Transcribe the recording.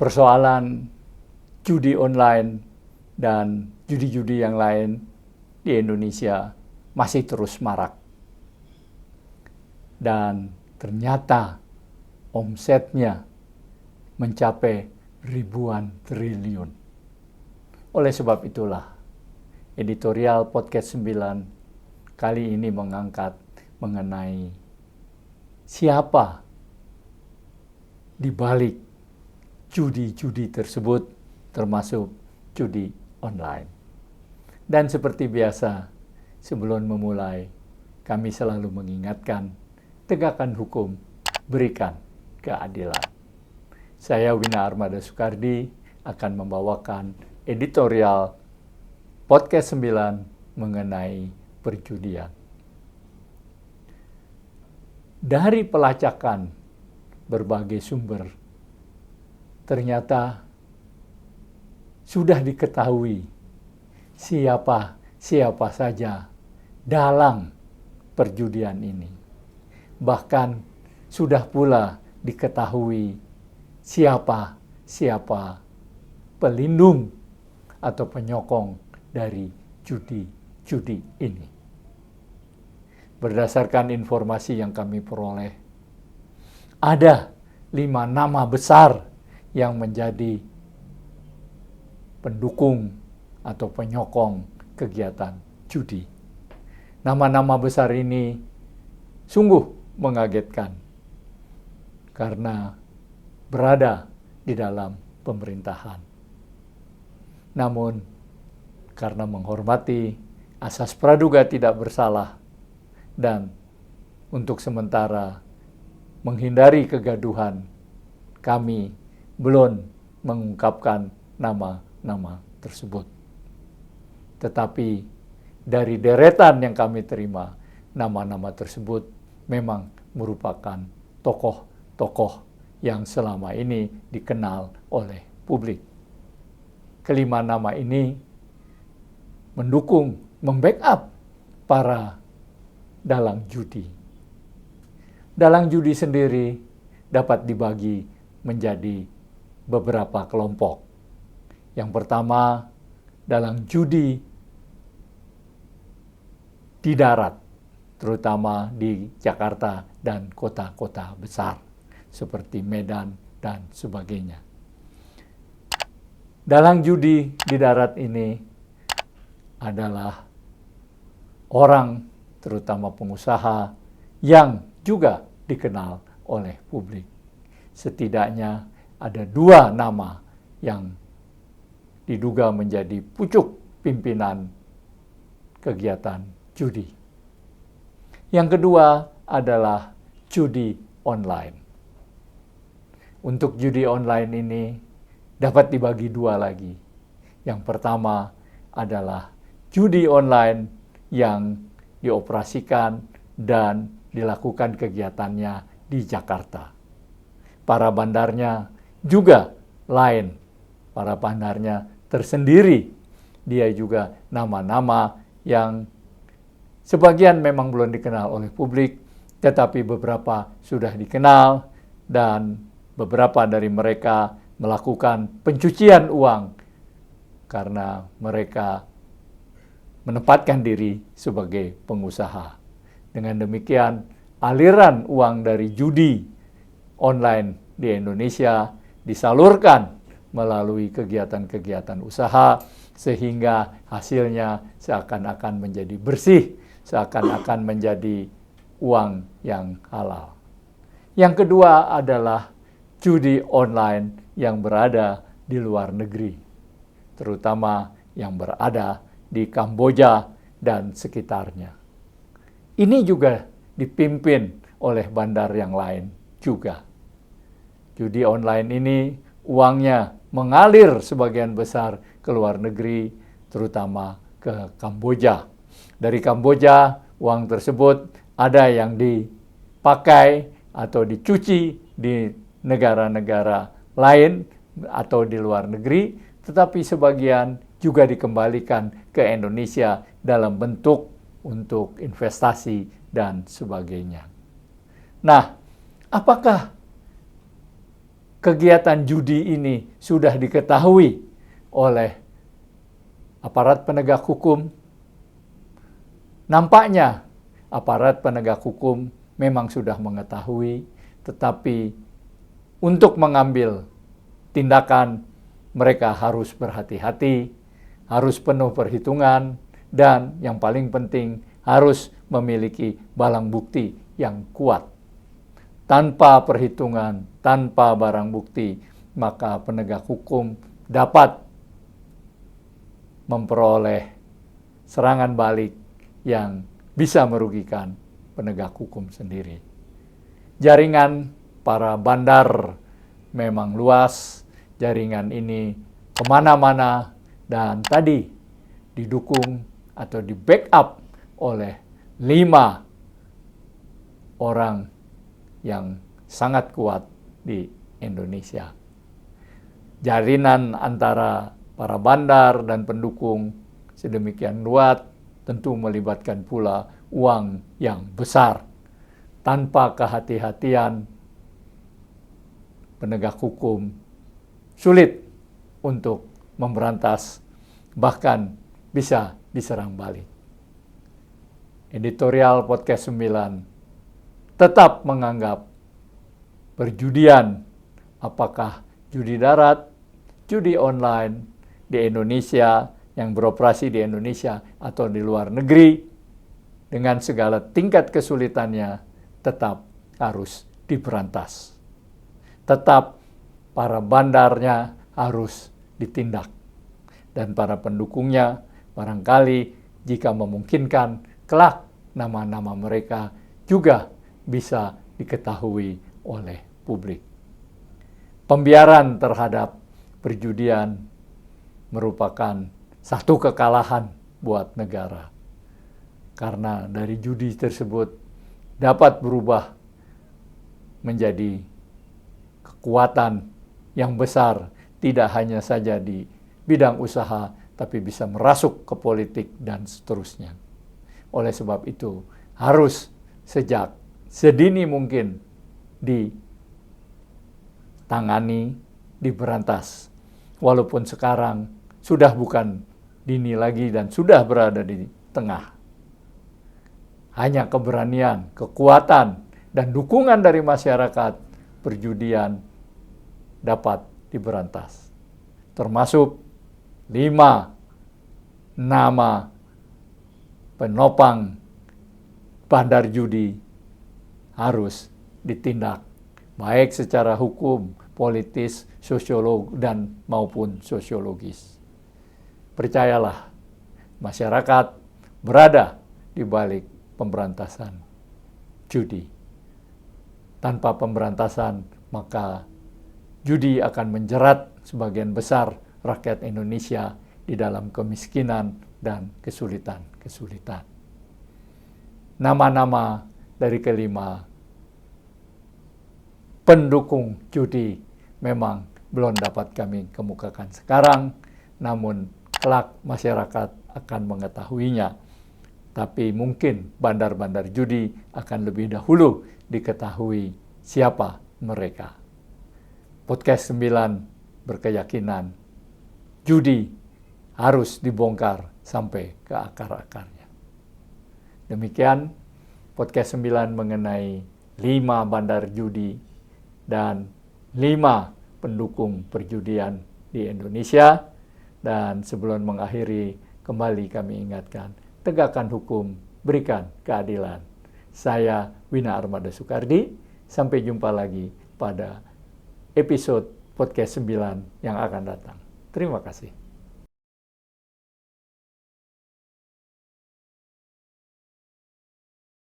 persoalan judi online dan judi-judi yang lain di Indonesia masih terus marak. Dan ternyata omsetnya mencapai ribuan triliun. Oleh sebab itulah, editorial Podcast 9 kali ini mengangkat mengenai siapa di balik judi-judi tersebut, termasuk judi online. Dan seperti biasa, sebelum memulai, kami selalu mengingatkan, tegakkan hukum, berikan keadilan. Saya Wina Armada Soekardi akan membawakan editorial Podcast 9 mengenai perjudian. Dari pelacakan berbagai sumber, ternyata sudah diketahui siapa saja dalang perjudian ini. Bahkan sudah pula diketahui siapa pelindung atau penyokong dari judi-judi ini. Berdasarkan informasi yang kami peroleh, ada 5 nama besar yang menjadi pendukung atau penyokong kegiatan judi. Nama-nama besar ini sungguh mengagetkan karena berada di dalam pemerintahan. Namun, karena menghormati asas praduga tidak bersalah dan untuk sementara menghindari kegaduhan, kami belum mengungkapkan nama-nama tersebut. Tetapi dari deretan yang kami terima, nama-nama tersebut memang merupakan tokoh-tokoh yang selama ini dikenal oleh publik. Kelima nama ini mendukung, membackup para dalang judi. Dalang judi sendiri dapat dibagi menjadi beberapa kelompok. Yang pertama, dalang judi di darat, terutama di Jakarta dan kota-kota besar seperti Medan dan sebagainya. Dalang judi di darat ini adalah orang, terutama pengusaha, yang juga dikenal oleh publik. Setidaknya ada 2 nama yang diduga menjadi pucuk pimpinan kegiatan judi. Yang kedua adalah judi online. Untuk judi online ini dapat dibagi 2 lagi. Yang pertama adalah judi online yang dioperasikan dan dilakukan kegiatannya di Jakarta. Para bandarnya juga lain. Para bandarnya tersendiri. Dia juga nama-nama yang sebagian memang belum dikenal oleh publik, tetapi beberapa sudah dikenal dan beberapa dari mereka melakukan pencucian uang karena mereka menempatkan diri sebagai pengusaha. Dengan demikian, aliran uang dari judi online di Indonesia disalurkan melalui kegiatan-kegiatan usaha sehingga hasilnya seakan-akan menjadi bersih, seakan-akan menjadi uang yang halal. Yang kedua adalah judi online yang berada di luar negeri, terutama yang berada di Kamboja dan sekitarnya. Ini juga dipimpin oleh bandar yang lain juga. Judi online ini uangnya mengalir sebagian besar ke luar negeri, terutama ke Kamboja. Dari Kamboja, uang tersebut ada yang dipakai atau dicuci di negara-negara lain atau di luar negeri, tetapi sebagian juga dikembalikan ke Indonesia dalam bentuk untuk investasi dan sebagainya. Nah, apakah kegiatan judi ini sudah diketahui oleh aparat penegak hukum, nampaknya aparat penegak hukum memang sudah mengetahui, tetapi untuk mengambil tindakan mereka harus berhati-hati, harus penuh perhitungan, dan yang paling penting harus memiliki barang bukti yang kuat. Tanpa perhitungan, tanpa barang bukti, maka penegak hukum dapat memperoleh serangan balik yang bisa merugikan penegak hukum sendiri. Jaringan para bandar memang luas, jaringan ini kemana-mana, dan tadi didukung atau di backup oleh 5 orang yang sangat kuat di Indonesia. Jaringan antara para bandar dan pendukung sedemikian luas, tentu melibatkan pula uang yang besar. Tanpa kehati-hatian, penegak hukum sulit untuk memberantas, bahkan bisa diserang balik. Editorial Podcast 9 tetap menganggap perjudian, apakah judi darat, judi online di Indonesia, yang beroperasi di Indonesia atau di luar negeri, dengan segala tingkat kesulitannya, tetap harus diberantas. Tetap para bandarnya harus ditindak. Dan para pendukungnya, barangkali jika memungkinkan, kelak nama-nama mereka juga bisa diketahui oleh publik. Pembiaran terhadap perjudian merupakan satu kekalahan buat negara. Karena dari judi tersebut dapat berubah menjadi kekuatan yang besar, tidak hanya saja di bidang usaha, tapi bisa merasuk ke politik dan seterusnya. Oleh sebab itu, harus sejak sedini mungkin ditangani, diberantas. Walaupun sekarang sudah bukan dini lagi dan sudah berada di tengah. Hanya keberanian, kekuatan, dan dukungan dari masyarakat, perjudian dapat diberantas. Termasuk 5 nama penopang bandar judi harus ditindak, baik secara hukum, politis, sosiolog, dan maupun sosiologis. Percayalah, masyarakat berada di balik pemberantasan judi. Tanpa pemberantasan, maka judi akan menjerat sebagian besar rakyat Indonesia di dalam kemiskinan dan kesulitan-kesulitan. Nama-nama dari kelima pendukung judi memang belum dapat kami kemukakan sekarang, namun kelak masyarakat akan mengetahuinya. Tapi mungkin bandar-bandar judi akan lebih dahulu diketahui siapa mereka. Podcast 9 berkeyakinan judi harus dibongkar sampai ke akar-akarnya. Demikian podcast 9 mengenai 5 bandar judi dan 5 pendukung perjudian di Indonesia. Dan sebelum mengakhiri, kembali kami ingatkan, tegakkan hukum, berikan keadilan. Saya Wina Armada Soekardi, sampai jumpa lagi pada episode podcast 9 yang akan datang. Terima kasih.